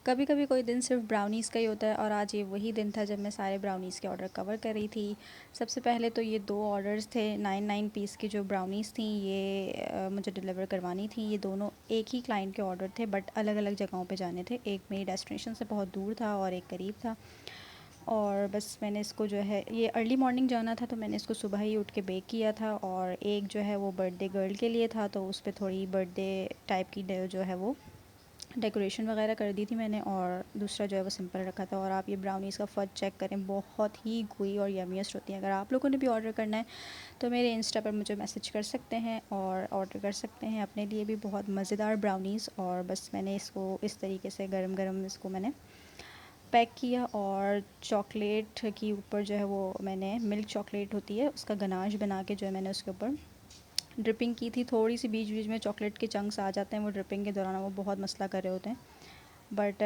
कभी कभी कोई दिन सिर्फ ब्राउनीज़ का ही होता है और आज ये वही दिन था जब मैं सारे ब्राउनीज़ के ऑर्डर कवर कर रही थी। सबसे पहले तो ये 2 ऑर्डर्स थे 9 पीस की जो ब्राउनीज़ थी, ये मुझे डिलीवर करवानी थी। ये दोनों एक ही क्लाइंट के ऑर्डर थे बट अलग अलग जगहों पे जाने थे। एक मेरी डेस्टिनेशन से बहुत दूर था और एक करीब था। और बस मैंने इसको जो है, ये अर्ली मॉर्निंग जाना था तो मैंने इसको सुबह ही उठ के बेक किया था। और एक जो है वो बर्थडे गर्ल के लिए था, तो उस पर थोड़ी बर्थडे टाइप की जो है वो डेकोरेशन वगैरह कर दी थी मैंने, और दूसरा जो है वो सिंपल रखा था। और आप ये ब्राउनीज़ का फज चेक करें, बहुत ही gooey और यमीएस्ट होती हैं। अगर आप लोगों ने भी ऑर्डर करना है तो मेरे इंस्टा पर मुझे मैसेज कर सकते हैं और ऑर्डर कर सकते हैं अपने लिए भी बहुत मज़ेदार ब्राउनीज़। और बस मैंने इसको इस तरीके से गरम गरम इसको मैंने पैक किया। और चॉकलेट के ऊपर जो है वो मैंने, मिल्क चॉकलेट होती है उसका गनाश बना के जो है मैंने उसके ऊपर ड्रिपिंग की थी। थोड़ी सी बीच बीच में चॉकलेट के चंक्स आ जाते हैं वो ड्रिपिंग के दौरान, वो बहुत मसला कर रहे होते हैं। बट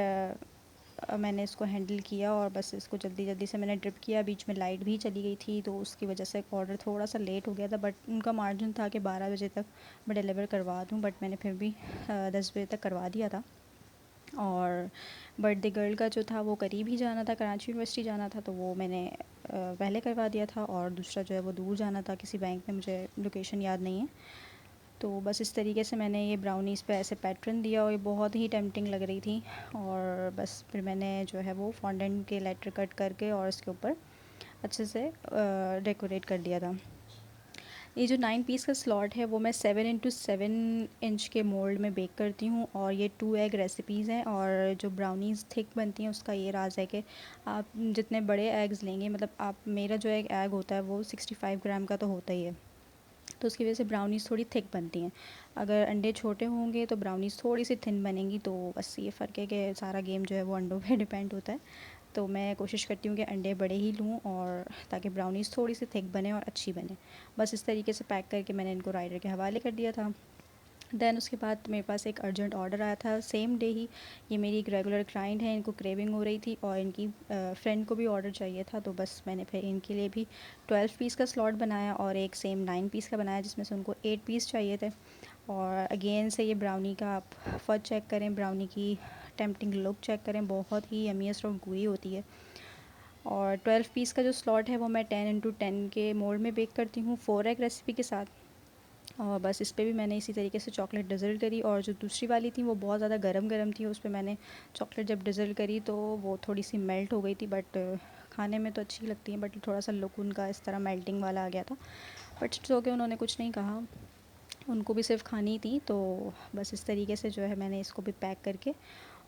मैंने इसको हैंडल किया और बस इसको जल्दी जल्दी से मैंने ड्रिप किया। बीच में लाइट भी चली गई थी तो उसकी वजह से ऑर्डर थोड़ा सा लेट हो गया था, बट उनका मार्जिन था कि 12 बजे तक मैं डिलीवर करवा दूं, बट मैंने फिर भी 10 बजे तक करवा दिया था। और बर्थडे गर्ल का जो था वो करीब ही जाना था, कराची यूनिवर्सिटी जाना था, तो वो मैंने पहले करवा दिया था। और दूसरा जो है वो दूर जाना था किसी बैंक में, मुझे लोकेशन याद नहीं है। तो बस इस तरीके से मैंने ये ब्राउनीज़ पे ऐसे पैटर्न दिया और ये बहुत ही टेम्पटिंग लग रही थी। और बस फिर मैंने जो है वो फॉन्डेंट के लेटर कट करके और इसके ऊपर अच्छे से डेकोरेट कर दिया था। ये जो 9 पीस का स्लॉट है वो मैं 7x7 इंच के मोल्ड में बेक करती हूँ। और ये 2 एग रेसिपीज़ हैं। और जो ब्राउनीज़ थिक बनती हैं उसका ये राज है कि आप जितने बड़े एग्स लेंगे, मतलब आप, मेरा जो एक एग होता है वो 65 ग्राम का तो होता ही है, तो उसकी वजह से ब्राउनीज़ थोड़ी थिक बनती हैं। अगर अंडे छोटे होंगे तो ब्राउनीज़ थोड़ी सी थिन बनेंगी। तो बस ये फ़र्क है कि सारा गेम जो है वो अंडों पे डिपेंड होता है। तो मैं कोशिश करती हूँ कि अंडे बड़े ही लूँ और ताकि ब्राउनीज़ थोड़ी सी थिक बने और अच्छी बने। बस इस तरीके से पैक करके मैंने इनको राइडर के हवाले कर दिया था। दैन उसके बाद मेरे पास एक अर्जेंट ऑर्डर आया था सेम डे ही। ये मेरी एक रेगुलर क्लाइंट है, इनको क्रेविंग हो रही थी और इनकी फ्रेंड को भी ऑर्डर चाहिए था। तो बस मैंने फिर इनके लिए भी 12 पीस का स्लॉट बनाया और एक सेम 9 पीस का बनाया जिसमें से उनको 8 पीस चाहिए थे। और अगेन से ये ब्राउनी का आप फज चेक करें, ब्राउनी की टेम्पटिंग लुक चेक करें, बहुत ही यमीएस्ट और gooey होती है। और 12 पीस का जो स्लॉट है वो मैं 10x10 के मोल्ड में बेक करती हूँ 4 एग रेसिपी के साथ। और बस इस पे भी मैंने इसी तरीके से चॉकलेट डिज़ल करी। और जो दूसरी वाली थी वो बहुत ज़्यादा गरम गरम थी, उस पे मैंने चॉकलेट जब डिज़ल करी तो वो थोड़ी सी मेल्ट हो गई थी। बट खाने में तो अच्छी लगती है, बट थोड़ा सा लुक उनका इस तरह मेल्टिंग वाला आ गया था। बट इट्स ओके, उन्होंने कुछ नहीं कहा, उनको भी सिर्फ खानी थी। तो बस इस तरीके से जो है मैंने इसको भी पैक करके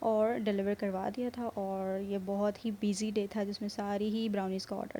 और डिलीवर करवा दिया था। और ये बहुत ही बिजी डे था जिसमें सारी ही ब्राउनीज़ का ऑर्डर था।